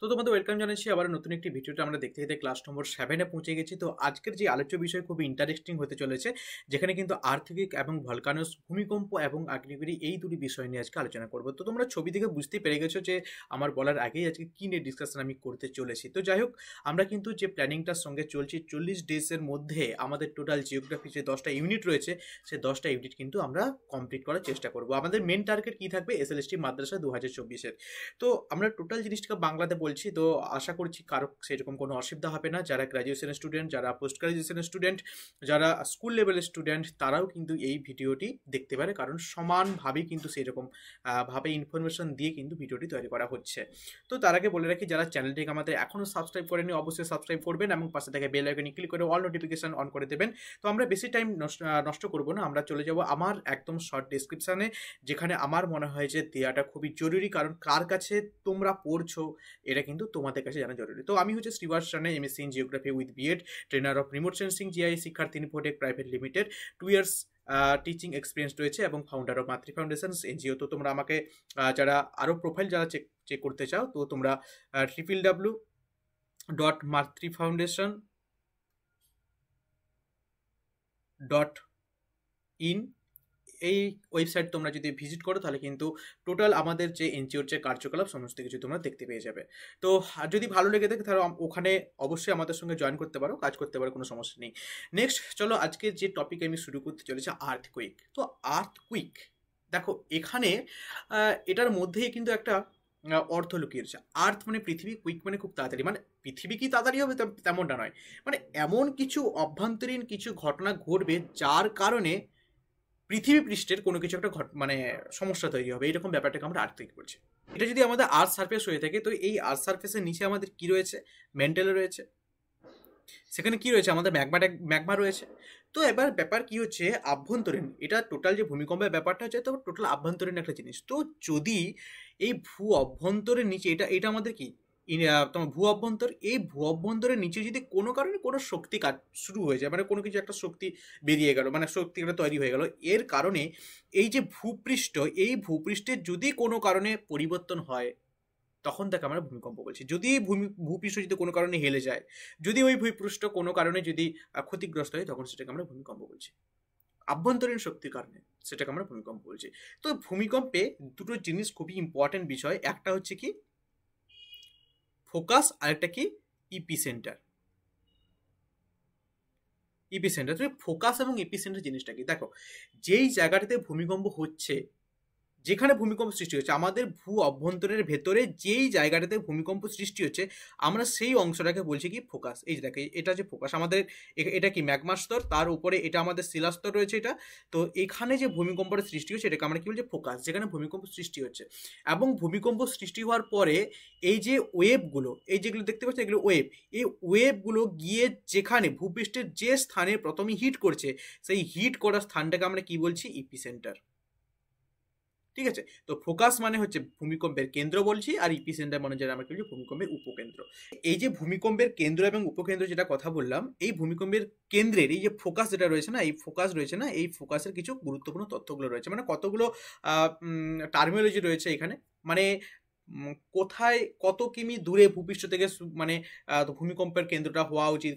তো তোমাদের ওয়েলকাম জানাচ্ছি আবার নতুন একটি ভিডিওটা আমরা দেখতে দেখতে ক্লাস নম্বর 7-এ পৌঁছে গেছি। তো আজকের যে আলোচ্য বিষয় খুবই ইন্টারেস্টিং হতে চলেছে, যেখানে কিন্তু আর্থকুইক এবং ভলকানোস ভূমিকম্প এবং আগ্নেয়গিরি এই দুটি বিষয় নিয়ে আজকে আলোচনা করব। তো তোমরা ছবি দেখে বুঝতেই পেরে গেছো যে আমার বলার আগেই আজকে কী নিয়ে ডিসকাশন আমি করতে চলেছি। তো যাই হোক, আমরা কিন্তু যে প্ল্যানিংটার সঙ্গে চলছি 40 ডেজের মধ্যে আমাদের টোটাল জিওগ্রাফি যে 10টা ইউনিট রয়েছে, সেই 10টা ইউনিট কিন্তু আমরা কমপ্লিট করার চেষ্টা করব। আমাদের মেন টার্গেট কী থাকবে? এসএলএসটি মাদ্রাসা 2024-এর। তো আমরা টোটাল জিনিসটাকে বাংলাতে বলছি, তো আশা করছি কারো সেরকম কোনো অসুবিধা হবে না। যারা গ্র্যাজুয়েশনের স্টুডেন্ট, যারা পোস্ট গ্র্যাজুয়েশনের স্টুডেন্ট, যারা স্কুল লেভেলের স্টুডেন্ট, তারাও কিন্তু এই ভিডিওটি দেখতে পারে, কারণ সমানভাবেই কিন্তু সেরকম ভাবে ইনফরমেশন দিয়ে কিন্তু ভিডিওটি তৈরি করা হচ্ছে। তো তার আগে বলে রাখি, যারা চ্যানেলটিকে আমাদের এখনও সাবস্ক্রাইব করেনি অবশ্যই সাবস্ক্রাইব করবেন এবং পাশে থেকে বেল আইকনে ক্লিক করে অল নোটিফিকেশন অন করে দেবেন। তো আমরা বেশি টাইম নষ্ট করব না, আমরা চলে যাব আমার একদম শর্ট ডেসক্রিপশানে, যেখানে আমার মনে হয় যে দেওয়াটা খুবই জরুরি, কারণ কার কাছে তোমরা পড়ছো এটা কিন্তু তোমাদের কাছে জানা জরুরি। তো আমি হচ্ছে Shrivas Rane, MSc in geography with BEd, trainer of remote sensing GI Shiksharthi Infotech private limited, 2 years teaching experience রয়েছে এবং founder of Matri foundations NGO. তো তোমরা আমাকে যারা আরও প্রোফাইল যারা চেক করতে চাও, তো তোমরা www.matrifoundation.in এই ওয়েবসাইট তোমরা যদি ভিজিট করো, তাহলে কিন্তু টোটাল আমাদের যে এনজিওর যে কার্যকলাপ সমস্ত কিছু তোমরা দেখতে পেয়ে যাবে। তো যদি ভালো লেগে থাকে তাহলে ওখানে অবশ্যই আমাদের সঙ্গে জয়েন করতে পারো, কাজ করতে পারো, কোনো সমস্যা নেই। নেক্সট চলো, আজকে যে টপিক আমি শুরু করতে চলেছি আর্থকুইক। তো আর্থকুইক দেখো, এখানে এটার মধ্যেই কিন্তু একটা অর্থ লুকিয়ে রয়েছে। আর্থ মানে পৃথিবী, কুইক মানে খুব তাড়াতাড়ি, মানে পৃথিবী কি তাড়াতাড়ি হবে তেমনটা নয়, মানে এমন কিছু অভ্যন্তরীণ কিছু ঘটনা ঘটবে যার কারণে পৃথিবী পৃষ্ঠের কোনো কিছু একটা মানে সমস্যা তৈরি হবে, এরকম ব্যাপারটাকে আমরা আর্থকুইক বলছি। এটা যদি আমাদের আর্থ সারফেস হয়ে থাকে, তো এই আর্থ সারফেসের নিচে আমাদের কি রয়েছে? মেন্টেল রয়েছে, সেখানে কি রয়েছে? আমাদের ম্যাগমা রয়েছে। তো এবার ব্যাপার কি হচ্ছে, আভ্যন্তরীণ, এটা টোটাল যে ভূমিকম্পের ব্যাপারটা হচ্ছে, তো টোটাল আভ্যন্তরীণ একটা জিনিস। তো যদি এই ভূ অভ্যন্তরের নিচে, এটা আমাদের কি তোমার ভূ অভ্যন্তর, এই ভূ অভ্যন্তরের নিচে যদি কোনো কারণে কোনো শক্তি কাজ শুরু হয়ে যায়, মানে কোনো কিছু একটা শক্তি বেরিয়ে গেল, মানে শক্তি একটা তৈরি হয়ে গেল, এর কারণে এই যে ভূপৃষ্ঠ, এই ভূপৃষ্ঠের যদি কোনো কারণে পরিবর্তন হয়, তখন তাকে আমরা ভূমিকম্প বলছি। যদি ভূপৃষ্ঠ যদি কোনো কারণে হেলে যায়, যদি ওই ভূপৃষ্ঠ কোনো কারণে যদি ক্ষতিগ্রস্ত হয়, তখন সেটাকে আমরা ভূমিকম্প বলছি। আভ্যন্তরীণ শক্তির কারণে সেটাকে আমরা ভূমিকম্প বলছি। তো ভূমিকম্পে দুটো জিনিস খুবই ইম্পর্টেন্ট বিষয়, একটা হচ্ছে কি ফোকাস, আর একটা কি ইপিসেন্টার। তুমি ফোকাস এবং এপিসেন্টার জিনিসটা কি দেখো, যেই জায়গাটাতে ভূমিকম্প হচ্ছে, যেখানে ভূমিকম্প সৃষ্টি হচ্ছে, আমাদের ভূ অভ্যন্তরের ভেতরে যেই জায়গাটাতে ভূমিকম্প সৃষ্টি হচ্ছে, আমরা সেই অংশটাকে বলছি কি ফোকাস। এই যে দেখো, এটা যে ফোকাস আমাদের, এটা কি ম্যাগমা স্তর, তার উপরে এটা আমাদের শিলাস্তর রয়েছে এটা। তো এখানে যে ভূমিকম্পটা সৃষ্টি হচ্ছে, এটাকে আমরা কি বলছি? ফোকাস, যেখানে ভূমিকম্প সৃষ্টি হচ্ছে। এবং ভূমিকম্প সৃষ্টি হওয়ার পরে এই যে ওয়েভগুলো, এই যেগুলো দেখতে পাচ্ছি, এগুলো ওয়েভ, এই ওয়েভগুলো গিয়ে যেখানে ভূপৃষ্ঠের যে স্থানে প্রথমে হিট করছে, সেই হিট করার স্থানটাকে আমরা কি বলছি? ইপিসেন্টার। ঠিক আছে, তো ফোকাস মানে হচ্ছে ভূমিকম্পের কেন্দ্র বলছি, আর ইপিসেন্টার মানে যেটা আমরা কি বলছি? ভূমিকম্পের উপকেন্দ্র। এই যে ভূমিকম্পের কেন্দ্র এবং উপকেন্দ্র যেটা কথা বললাম, এই ভূমিকম্পের কেন্দ্রের এই যে ফোকাস যেটা রয়েছে না, এই ফোকাস রয়েছে না, এই ফোকাসের কিছু গুরুত্বপূর্ণ তথ্যগুলো রয়েছে, মানে কতগুলো টার্মিনোলজি রয়েছে এখানে, মানে কোথায় কত কিমি দূরে ভূপৃষ্ঠ থেকে মানে ভূমিকম্পের কেন্দ্রটা হওয়া উচিত,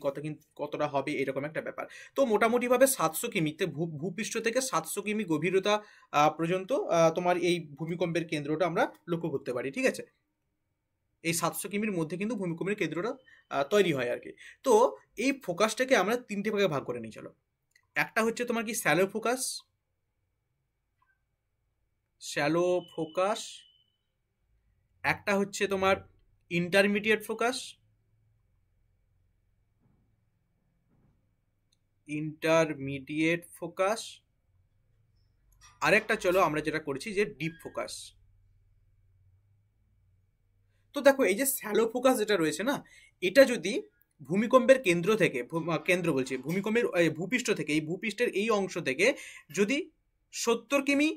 কতটা হবে, এরকম একটা ব্যাপার। তো মোটামুটিভাবে 700 কিমিতে ভূপৃষ্ঠ থেকে 700 কিমি গভীরতা পর্যন্ত তোমার এই ভূমিকম্পের কেন্দ্রটা আমরা লক্ষ্য করতে পারি। ঠিক আছে, এই 700 কিমির মধ্যে কিন্তু ভূমিকম্পের কেন্দ্রটা তৈরি হয় আর কি। তো এই ফোকাসটাকে আমরা 3টে ভাগে ভাগ করে নিই চলো। একটা হচ্ছে তোমার কি শ্যালো ফোকাস, একটা হচ্ছে তোমার ইন্টারমিডিয়েট ফোকাস, আরেকটা চলো আমরা যেটা করেছি যে ডিপ ফোকাস। তো দেখো, এই যে শ্যালো ফোকাস যেটা রয়েছে না, এটা যদি ভূমিকম্পের কেন্দ্র থেকে, ভূমিকম্পের ভূপৃষ্ঠ থেকে, এই ভূপৃষ্ঠের এই অংশ থেকে যদি 70 কিমি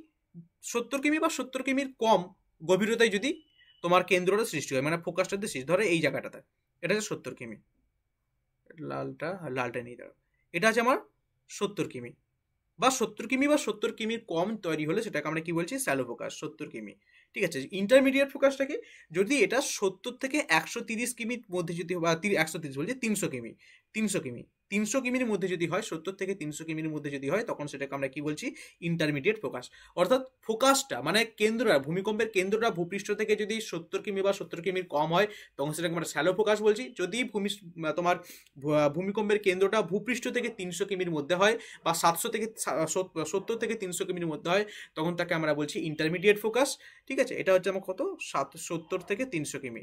বা 70 কিমির কম গভীরতায় যদি তোমার কেন্দ্রটা সৃষ্টি হয়, মানে ফোকাসটা সৃষ্টি, ধরো এই জায়গাটাতে, এটা হচ্ছে 70 কিমি, লালটা নিয়ে দাঁড়াও, এটা আছে আমার 70 কিমি বা 70 কিমির কম তৈরি হলে সেটাকে আমরা কি বলছি? শ্যালো ফোকাস, 70 কিমি। ঠিক আছে, ইন্টারমিডিয়েট ফোকাসটা কি, যদি এটা 70 থেকে 130 কিমির মধ্যে যদি, বা 130 বলছি 300 কিমি, 300 কিমি 300 কিমির মধ্যে যদি হয়, 70 থেকে 300 কিমির মধ্যে যদি হয়, তখন সেটাকে আমরা কি বলছি, ইন্টারমিডিয়েট ফোকাস। অর্থাৎ ফোকাসটা মানে কেন্দ্রটা, ভূমিকম্পের কেন্দ্রটা ভূপৃষ্ঠ থেকে যদি 70 কিমি বা 70 কিমির কম হয়, তখন সেটাকে আমরা শ্যালো ফোকাস বলছি। যদি তোমার ভূমিকম্পের কেন্দ্রটা ভূপৃষ্ঠ থেকে 300 কিমির মধ্যে হয়, বা 70 থেকে 300 কিমির মধ্যে হয়, তখন তাকে আমরা বলছি ইন্টারমিডিয়েট ফোকাস। ঠিক আছে, এটা হচ্ছে আমার কত, 70 থেকে 300 কিমি।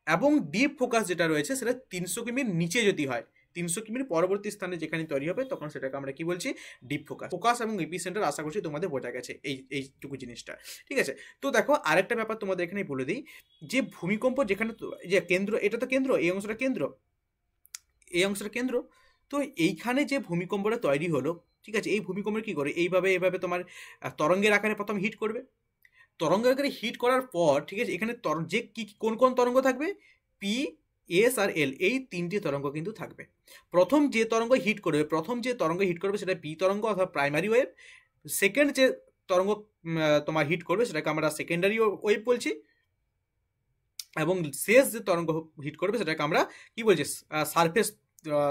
এবং ডিপ ফোকাস যেটা রয়েছে, সেটা 300 কিমির নিচে যদি হয়, 300 কিমির পরবর্তী স্থানে যেখানে তৈরি হবে, তখন সেটাকে আমরা কি বলছি, ডিপ ফোকাস। ফোকাস এবং এপিসেন্টার আশা করছি তোমাদের বোঝা গেছে এইটুকু জিনিসটা। ঠিক আছে, তো দেখো আরেকটা ব্যাপার তোমাদের এখানে বলে দিই, যে ভূমিকম্প যেখানে যে কেন্দ্র, এটা তো কেন্দ্র, এই অংশটা কেন্দ্র, এই অংশটা কেন্দ্র, তো এইখানে যে ভূমিকম্পটা তৈরি হলো, ঠিক আছে, এই ভূমিকম্পের কি করে, এইভাবে তোমার তরঙ্গের আকারে প্রথম হিট করবে। তরঙ্গের আকারে হিট করার পর, ঠিক আছে, এখানে যে কি কোন কোন তরঙ্গ থাকবে, পি, এস আর এল, এই তিনটি তরঙ্গ কিন্তু থাকবে। প্রথম যে তরঙ্গ হিট করবে সেটা পি তরঙ্গ অথবা প্রাইমারি ওয়েভ। সেকেন্ড যে তরঙ্গ তোমার হিট করবে, সেটাকে আমরা সেকেন্ডারি ওয়েভ বলছি। এবং শেষ যে তরঙ্গ হিট করবে, সেটাকে আমরা কি বলছি,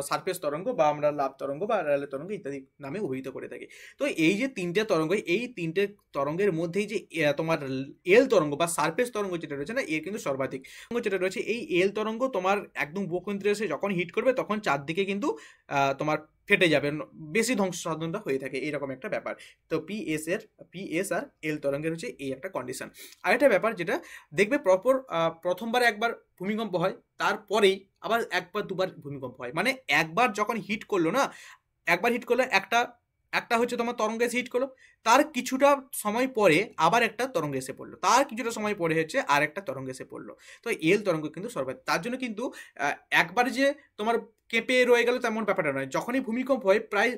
সারফেস তরঙ্গ, বা আমরা লাভ তরঙ্গ বা রেলে তরঙ্গ ইত্যাদি নামে অভিহিত করে থাকি। তো এই যে তিনটে তরঙ্গ, এই তিনটে তরঙ্গের মধ্যেই যে তোমার এল তরঙ্গ বা সারফেস তরঙ্গ যেটা রয়েছে না, এর কিন্তু সর্বাধিক যেটা রয়েছে, এই এল তরঙ্গ তোমার একদম ভূকেন্দ্রে এসে যখন হিট করবে, তখন চারদিকে কিন্তু তোমার ফেটে যাবে, বেশি ধ্বংস সাধনটা হয়ে থাকে, এইরকম একটা ব্যাপার। তো পিএস আর এল তরঙ্গের হচ্ছে এই একটা কন্ডিশন। আরেকটা ব্যাপার যেটা দেখবে, প্রথমবারে একবার ভূমিকম্প হয়, তারপরেই আবার একবার দুবার ভূমিকম্প হয়। মানে একবার যখন হিট করলো না, একবার হিট করলো, একটা হচ্ছে তোমার তরঙ্গ এসে হিট করলো, তার কিছুটা সময় পরে আবার একটা তরঙ্গ এসে পড়লো, তার কিছুটা সময় পরে হচ্ছে আর একটা তরঙ্গ এসে পড়লো। তো এল তরঙ্গ কিন্তু সর্বাধিক। তার জন্য কিন্তু একবার যে তোমার কেঁপে রয়ে গেল তেমন ব্যাপারটা নয়, যখনই ভূমিকম্প হয় প্রায়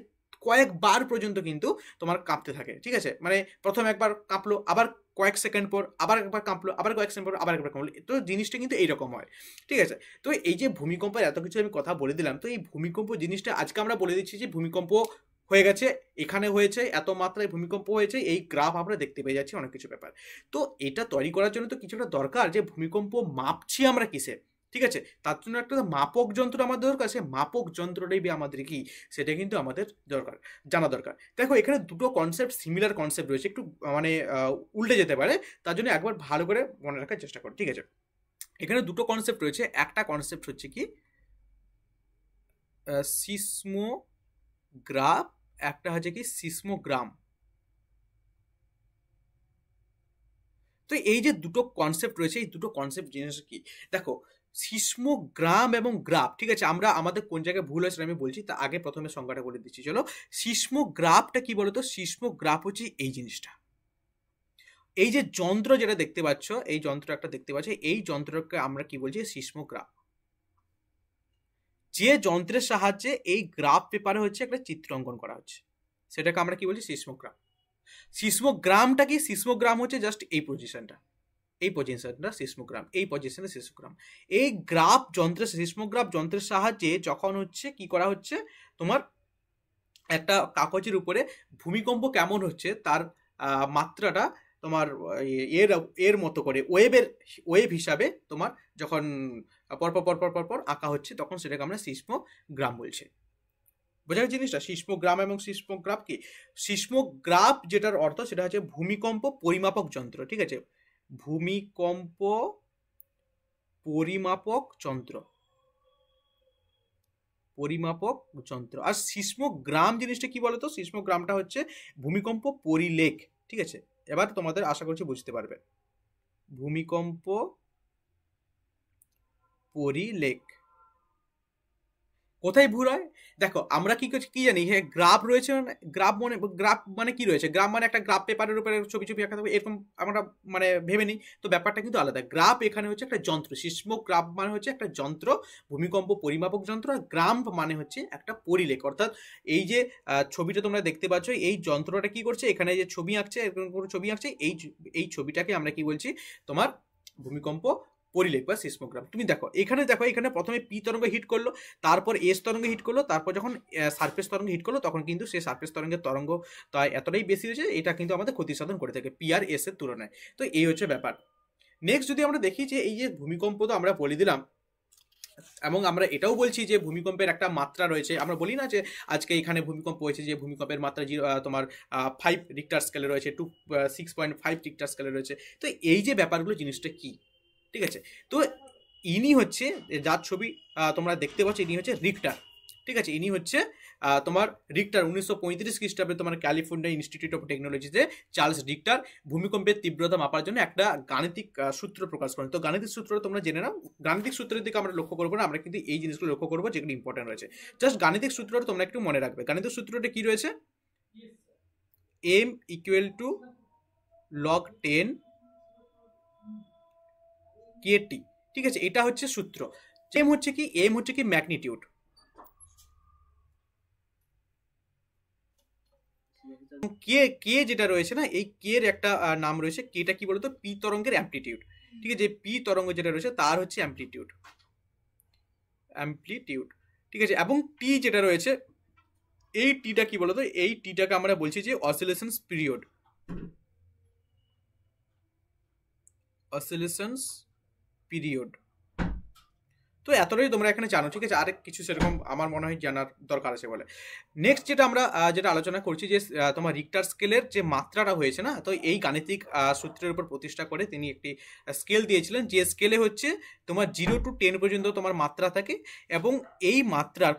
কয়েকবার পর্যন্ত কিন্তু তোমার কাঁপতে থাকে। ঠিক আছে, মানে প্রথম একবার কাঁপলো, আবার কয়েক সেকেন্ড পর আবার একবার কাঁপলো, আবার কয়েক সেকেন্ড পর আবার একবার কাঁপলো, তো জিনিসটা কিন্তু এইরকম হয়। ঠিক আছে, তো এই যে ভূমিকম্পের এত কিছু আমি কথা বলে দিলাম, তো এই ভূমিকম্প জিনিসটা আজকে আমরা বলে দিচ্ছি যে ভূমিকম্প হয়ে গেছে, এখানে হয়েছে, এত মাত্রায় ভূমিকম্প হয়েছে, এই গ্রাফ আমরা দেখতে পেয়ে যাচ্ছি, অনেক কিছু ব্যাপার। তো এটা তৈরি করার জন্য তো কিছুটা দরকার, যে ভূমিকম্প মাপছি আমরা কিসে। ঠিক আছে, তার জন্য একটা মাপক যন্ত্র আমাদের দরকার, সে মাপক যন্ত্রটাই আমাদের কি, সেটা কিন্তু আমাদের দরকার, জানা দরকার। দেখো এখানে দুটো কনসেপ্ট, সিমিলার কনসেপ্ট রয়েছে, একটু মানে উল্টে যেতে পারে, তার জন্য একবার ভালো করে মনে রাখার চেষ্টা করো। ঠিক আছে, এখানে দুটো কনসেপ্ট রয়েছে, একটা কনসেপ্ট হচ্ছে কি সিসমোগ্রাফ, একটা হচ্ছে কি সিসমোগ্রাম। তো এই যে দুটো কনসেপ্ট রয়েছে, এই দুটো কনসেপ্ট জিনিস কি, দেখো সিসমোগ্রাম এবং গ্রাফ, ঠিক আছে, আমরা আমাদের কোন জায়গায় ভুল হয়েছে আমি বলছি, তা আগে প্রথমে সংজ্ঞাটা বলে দিচ্ছি। চলো, সিসমোগ্রাফটা কি বলতো, সিসমোগ্রাফ হচ্ছে এই জিনিসটা, এই যে যন্ত্র যেটা দেখতে পাচ্ছ, এই যন্ত্র একটা দেখতে পাচ্ছ, এই যন্ত্রকে আমরা কি বলছি, সিসমোগ্রাফ। যে যন্ত্রের সাহায্যে এই গ্রাফ পেপারে হচ্ছে একটা চিত্র অঙ্কন করা হচ্ছে, সেটাকে আমরা কি বলছি, সিসমোগ্রাফ। সিসমোগ্রামটা কি, সিসমোগ্রাম হচ্ছে জাস্ট এই পজিশনটা সিসমোগ্রাম, এই পজিশনে সিসমোগ্রাম। এই গ্রাফ যন্ত্রের, সিসমোগ্রাফ যন্ত্রের সাহায্যে যখন হচ্ছে কি করা হচ্ছে, তোমার একটা কাগজের উপরে ভূমিকম্প কেমন হচ্ছে তার মাত্রাটা তোমার এর মতো করে ওয়েভ হিসাবে তোমার যখন পরপর আঁকা হচ্ছে, তখন সেটাকে আমরা সিসমোগ্রাম বলছি। বোঝা গেছে জিনিসটা, সিসমোগ্রাম এবং সিসমোগ্রাফ কি, সিসমোগ্রাফ যেটার অর্থ সেটা হচ্ছে ভূমিকম্প পরিমাপক যন্ত্র। ঠিক আছে, ভূমিকম্প পরিমাপক যন্ত্র, আর সিসমোগ্রাম জিনিসটা কি বলতো, সিসমোগ্রামটা হচ্ছে ভূমিকম্প পরিলেখ। ঠিক আছে, এবার তোমাদের আশা করছি বুঝতে পারবে, ভূমিকম্প পরিলেখ। কোথায় ভুল হয় দেখো, আমরা কি জানি, হ্যাঁ গ্রাফ রয়েছে, গ্রাফ মানে কি রয়েছে, গ্রাফ মানে একটা গ্রাফ পেপারের উপরে ছবি আঁকা থাকবে, এরকম আমরা মানে ভেবে নিই, তো ব্যাপারটা কিন্তু আলাদা। গ্রাফ এখানে হচ্ছে একটা যন্ত্র, সিসমোগ্রাফ মানে হচ্ছে একটা যন্ত্র, ভূমিকম্প পরিমাপক যন্ত্র, আর গ্রাম মানে হচ্ছে একটা পরিলেখ। অর্থাৎ এই যে ছবিটা তোমরা দেখতে পাচ্ছ, এই যন্ত্রটা কি করছে, এখানে যে ছবি আঁকছে, এই ছবিটাকে আমরা কি বলছি, তোমার ভূমিকম্প পরিলেখ বা সিসমোগ্রাম। তুমি দেখো এখানে প্রথমে পি তরঙ্গ হিট করলো, তারপর এস তরঙ্গ হিট করলো, তারপর যখন সারফেস তরঙ্গ হিট করলো তখন কিন্তু সেই সারফেস তরঙ্গের তরঙ্গ তাই এতটাই বেশি হয়েছে, এটা কিন্তু আমাদের ক্ষতি সাধন করে থাকে পি আর এস এর তুলনায়। তো এই হচ্ছে ব্যাপার। নেক্সট যদি আমরা দেখি যে এই যে ভূমিকম্প তো আমরা বলে দিলাম, এবং আমরা এটাও বলছি যে ভূমিকম্পের একটা মাত্রা রয়েছে। আমরা বলি না যে আজকে এখানে ভূমিকম্প হয়েছে, যে ভূমিকম্পের মাত্রা তোমার 5 রিক্টার স্কেলে রয়েছে, 6.5 রিক্টার স্কেলে রয়েছে। তো এই যে ব্যাপারগুলো, জিনিসটা কি, ঠিক আছে। তো ইনি হচ্ছে যার ছবি তোমরা দেখতে পাচ্ছ, ইনি হচ্ছে রিক্টার, ঠিক আছে। ইনি হচ্ছে তোমার রিক্টার 1935 খ্রিস্টাব্দে তোমার ক্যালিফোর্নিয়া ইনস্টিটিউট অফ টেকনোলজিতে চার্লস রিক্টার ভূমিকম্পের তীব্রতা মাপার জন্য একটা গাণিতিক সূত্র প্রকাশ করেন। তো গাণিতিক সূত্র তোমরা জেনে নাও, গাণিতিক সূত্রের দিকে আমরা লক্ষ্য করবো না, আমরা কিন্তু এই জিনিসগুলো লক্ষ্য করবো যেগুলো ইম্পর্টেন্ট রয়েছে। জাস্ট গাণিতিক সূত্রটা তোমরা একটু মনে রাখবে। গাণিতিক সূত্রটা কি রয়েছে, m = log 10 kt, ঠিক আছে। এটা হচ্ছে সূত্র। এম হচ্ছে কি ম্যাগনিটিউড, কে কে যেটা রয়েছে না, এই কে এর একটা নাম রয়েছে, কেটা কি বলতো, পি তরঙ্গের অ্যামপ্লিটিউড, ঠিক আছে। যে পি তরঙ্গ যেটা রয়েছে তার হচ্ছে অ্যামপ্লিটিউড, ঠিক আছে। এবং টি যেটা রয়েছে, এই টিটা কি বলতো, এই টিটাকে আমরা বলছি যে অসিলেশনস পিরিয়ড। তো এতটাই তোমরা এখানে জানো, ঠিক আছে। আরেক কিছু সেরকম আমার মনে হয় জানার দরকার আছে বলে। নেক্সট যেটা আমরা যেটা আলোচনা করছি, যে তোমার রিক্টার স্কেলের যে মাত্রাটা হয়েছে না, তো এই গাণিতিক সূত্রের উপর প্রতিষ্ঠা করে তিনি একটি স্কেল দিয়েছিলেন, যে স্কেলে হচ্ছে তোমার 0 to 10 পর্যন্ত তোমার মাত্রা থাকে। এবং এই মাত্রার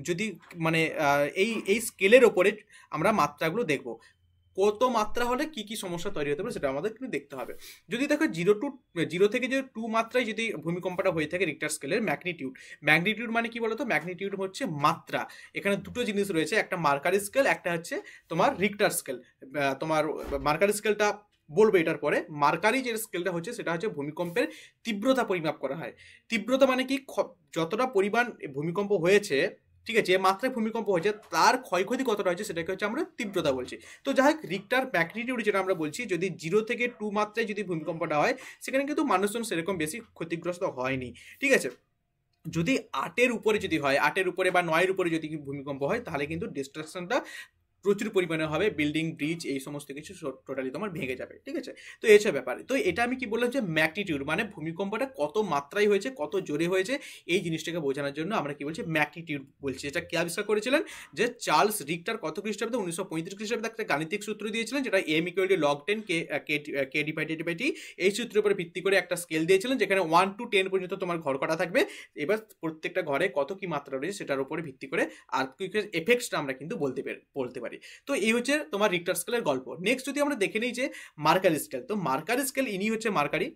যদি মানে এই স্কেলের ওপরে আমরা মাত্রাগুলো দেখব, কত মাত্রা হলে কি কি সমস্যা তৈরি হতে পারে সেটা আমাদের কিন্তু দেখতে হবে। যদি দেখো 0 থেকে যে 2 মাত্রায় যদি ভূমিকম্পটা হয়ে থাকে রিক্টার স্কেলের, ম্যাগনিটিউড মানে কি বলতো, ম্যাগনিটিউড হচ্ছে মাত্রা। এখানে দুটো জিনিস রয়েছে, একটা মার্কারি স্কেল, একটা হচ্ছে তোমার রিক্টার স্কেল। তোমার মার্কারি স্কেলটা বলবো এটার পরে। মার্কারি যে স্কেলটা হচ্ছে সেটা হচ্ছে ভূমিকম্পের তীব্রতা পরিমাপ করা হয়। তীব্রতা মানে কি, যতটা পরিমাণ ভূমিকম্প হয়েছে, ঠিক আছে, যে মাত্রায় ভূমিকম্প হয়েছে তার ক্ষয়ক্ষতি কতটা হয়েছে সেটাকে হচ্ছে আমরা তীব্রতা বলছি। তো যাই হোক, রিক্টার ম্যাগনিটিউড যেটা আমরা বলছি, যদি 0 থেকে 2 মাত্রায় যদি ভূমিকম্পটা হয়, সেখানে কিন্তু মানুষজন সেরকম বেশি ক্ষতিগ্রস্ত হয়নি, ঠিক আছে। যদি 8-এর উপরে যদি হয়, 8-এর উপরে বা 9-এর উপরে যদি ভূমিকম্প হয়, তাহলে কিন্তু ডিস্ট্রাকশনটা প্রচুর পরিমাণে হবে, বিল্ডিং, ব্রিজ, এই সমস্ত কিছু টোটালি তোমার ভেঙে যাবে, ঠিক আছে। তো এই হচ্ছে ব্যাপার। তো এটা আমি কি বললাম, যে ম্যাগনিটিউড মানে ভূমিকম্পটা কত মাত্রায় হয়েছে, কত জোরে হয়েছে, এই জিনিসটাকে বোঝানোর জন্য আমরা কি বলছি, ম্যাগনিটিউড বলছি। এটা কে আবিষ্কার করেছিলেন, যে চার্লস রিক্টার কত খ্রিস্টাব্দে, 1935 খ্রিস্টাব্দে একটা গাণিতিক সূত্র দিয়েছিলেন, যেটা m = log 10 k / t। এই সূত্রের উপর ভিত্তি করে একটা স্কেল দিয়েছিলেন, যেখানে 1 to 10 পর্যন্ত তোমার ঘর করা থাকবে। এবার প্রত্যেকটা ঘরে কত কি মাত্রা রয়েছে সেটার উপরে ভিত্তি করে আর্থকুইকের এফেক্টসটা আমরা কিন্তু বলতে পারি। তো এই হচ্ছে তোমার রিক্টার স্কেলের গল্প। নেক্সট যদি আমরা দেখে নিই যে মার্কারি স্কেল, তো মার্কারি স্কেল, ইনি হচ্ছে মার্কারি।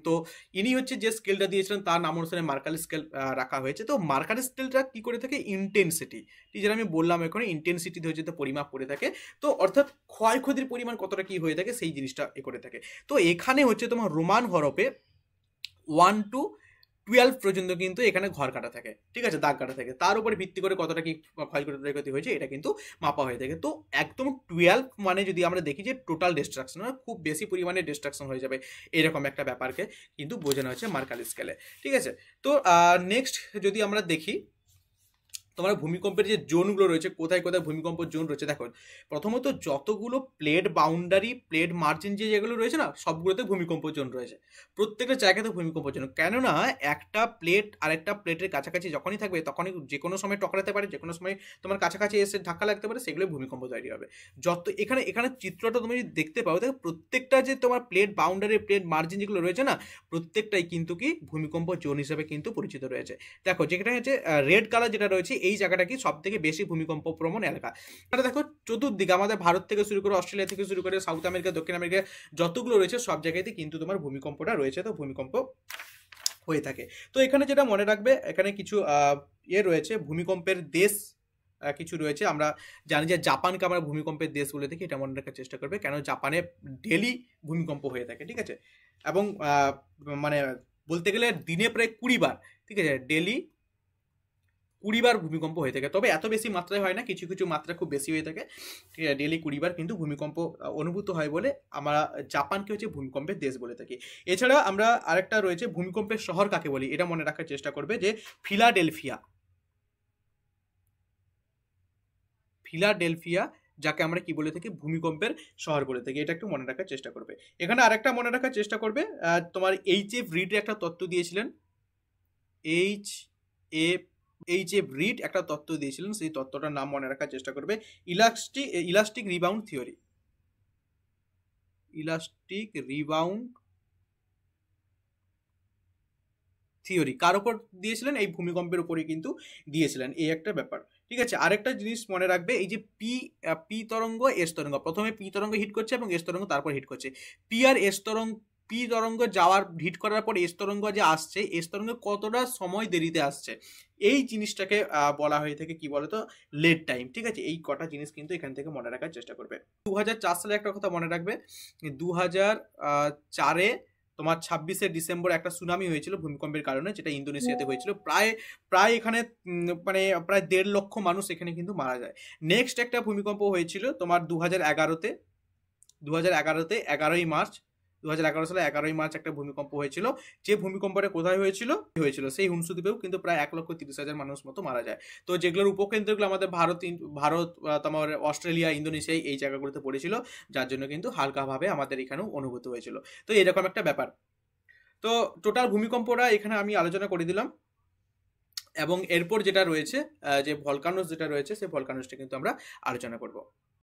তো ইনি হচ্ছে যে স্কেলটা দিয়েছিলেন তার নাম অনুসারে মার্কারি স্কেল রাখা হয়েছে। তো মার্কারি স্কেলটা কি করে থাকে, ইন্টেন্সিটি, যেটা আমি বললাম এখন, ইন্টেন্সিটি হচ্ছে তো পরিমাপ করে থাকে। তো অর্থাৎ ক্ষয়ক্ষতির পরিমাণ কতটা কি হয়ে থাকে সেই জিনিসটা এ করে থাকে। তো এখানে হচ্ছে তোমার রোমান হরপে 1 to 12 পর্যন্ত কিন্তু এখানে ঘর কাটা থাকে, ঠিক আছে, দাগ কাটা থাকে। তার উপরে ভিত্তি করে কতটা কি ক্ষয়ক্ষতি হয়েছে এটা কিন্তু মাপা হয়ে থাকে। তো একদম 12 মানে যদি আমরা দেখি যে টোটাল ডিস্ট্রাকশন, খুব বেশি পরিমাণে ডিস্ট্রাকশন হয়ে যাবে, এরকম একটা ব্যাপারকে কিন্তু বোঝানো হচ্ছে মার্কারি স্কেলে, ঠিক আছে। তো নেক্সট যদি আমরা দেখি, তোমার ভূমিকম্পের যে জোনগুলো রয়েছে, কোথায় কোথায় ভূমিকম্প জোন রয়েছে, দেখো প্রথমত যতগুলো প্লেট বাউন্ডারি, প্লেট মার্জিন যেগুলো রয়েছে না, সবগুলোতে ভূমিকম্প জোন রয়েছে। প্রত্যেকটা জায়গাতে ভূমিকম্প জোন, কেননা একটা প্লেট আরেকটা প্লেটের কাছাকাছি যখনই থাকবে তখনই যে কোনো সময় টকরাতে পারে, যে কোনো সময় তোমার কাছাকাছি এসে ধাক্কা লাগতে পারে, সেগুলো ভূমিকম্প তৈরি হবে। যত এখানে চিত্রটা তুমি দেখতে পাও, দেখো প্রত্যেকটা যে তোমার প্লেট বাউন্ডারি, প্লেট মার্জিন যেগুলো রয়েছে না, প্রত্যেকটাই কিন্তু কি ভূমিকম্প জোন হিসেবে কিন্তু পরিচিত রয়েছে। দেখো যেখানে হচ্ছে রেড কালার যেটা রয়েছে, এই জায়গাটা কি সব থেকে বেশি ভূমিকম্প প্রবণ এলাকা। এটা দেখো চতুর্দিকে আমাদের ভারত থেকে শুরু করে, অস্ট্রেলিয়া থেকে শুরু করে, সাউথ আমেরিকা, দক্ষিণ আমেরিকা যতগুলো রয়েছে সব জায়গাতে কিন্তু তোমার ভূমিকম্পটা রয়েছে। তো ভূমিকম্প হয়ে থাকে। তো এখানে যেটা মনে রাখবে, এখানে কিছু রয়েছে ভূমিকম্পের দেশ, কিছু রয়েছে। আমরা জানি যে জাপানকে আমরা ভূমিকম্পের দেশ বলে থাকি, এটা মনে রাখার চেষ্টা করবে, কেন জাপানে ডেলি ভূমিকম্প হয়ে থাকে, ঠিক আছে। এবং মানে বলতে গেলে দিনে প্রায় 20 বার, ঠিক আছে, ডেলি 20 বার ভূমিকম্প হয়ে থাকে, তবে এত বেশি মাত্রায় হয় না, কিছু কিছু মাত্রা খুব বেশি হয়ে থাকে। ডেলি 20 বার কিন্তু ভূমিকম্প অনুভূত হয় বলে আমরা জাপানকে হচ্ছে ভূমিকম্পের দেশ বলে থাকি। এছাড়া আমরা আরেকটা রয়েছে ভূমিকম্পের শহর কাকে বলি, এটা মনে রাখার চেষ্টা করবে যে ফিলাডেলফিয়া। ফিলাডেলফিয়া, যাকে আমরা কি বলে থাকি, ভূমিকম্পের শহর বলে থাকি, এটা একটু মনে রাখার চেষ্টা করবে। এখানে আরেকটা মনে রাখার চেষ্টা করবে, তোমার এইচ.এফ. রিড একটা তত্ত্ব দিয়েছিলেন, এইচ এফ এইচ.এফ. রিড একটা তত্ত্ব দিয়েছিলেন, সেই তত্ত্বটার নাম মনে রাখার চেষ্টা করবে, elastic rebound theory. Elastic rebound theory কার উপর দিয়েছিলেন, এই ভূমিকম্পের উপরই কিন্তু দিয়েছিলেন, এই একটা ব্যাপার। ঠিক আছে, আরেকটা জিনিস মনে রাখবে, এই যে পি তরঙ্গ এস তরঙ্গ, প্রথমে পি তরঙ্গ হিট করছে এবং এস তরঙ্গ তারপর হিট করছে। পি আর এস তরঙ্গ, পি তরঙ্গ যাওয়ার হিট করার পর এস তরঙ্গ যে আসছে, এস তরঙ্গ কতটা সময় দেরিতে আসছে, এই জিনিসটাকে বলা হয়ে থাকে কি বলতো, লেট টাইম। ঠিক আছে, এই কটা জিনিস কিন্তু এখান থেকে মনে রাখার চেষ্টা করবে। 2004 সালে একটা কথা মনে রাখবে, 2004-এ তোমার 26শে ডিসেম্বর একটা সুনামি হয়েছিল ভূমিকম্পের কারণে, যেটা ইন্দোনেশিয়াতে হয়েছিল। প্রায় এখানে মানে প্রায় 1.5 লক্ষ মানুষ এখানে কিন্তু মারা যায়। নেক্সট একটা ভূমিকম্প হয়েছিল তোমার 2011-তে, 11ই মার্চ, 2011 সালে 11ই মার্চ একটা ভূমিকম্প হয়েছিল। যে ভূমিকম্পটা কোথায় হয়েছিল, সেই হুমসুদ্বীপেও কিন্তু প্রায় 1,30,000 মানুষ মতো মারা যায়। তো যেগুলোর উপকেন্দ্রগুলো আমাদের ভারত তোমার অস্ট্রেলিয়া, ইন্দোনেশিয়া, এই জায়গাগুলোতে পড়েছিল, যার জন্য কিন্তু হালকাভাবে আমাদের এখানেও অনুভূত হয়েছিল। তো এরকম একটা ব্যাপার। তো টোটাল ভূমিকম্পটা এখানে আমি আলোচনা করে দিলাম, এবং এরপর যেটা রয়েছে যে ভলকানোস যেটা রয়েছে, সেই ভলকানোসটা কিন্তু আমরা আলোচনা করব।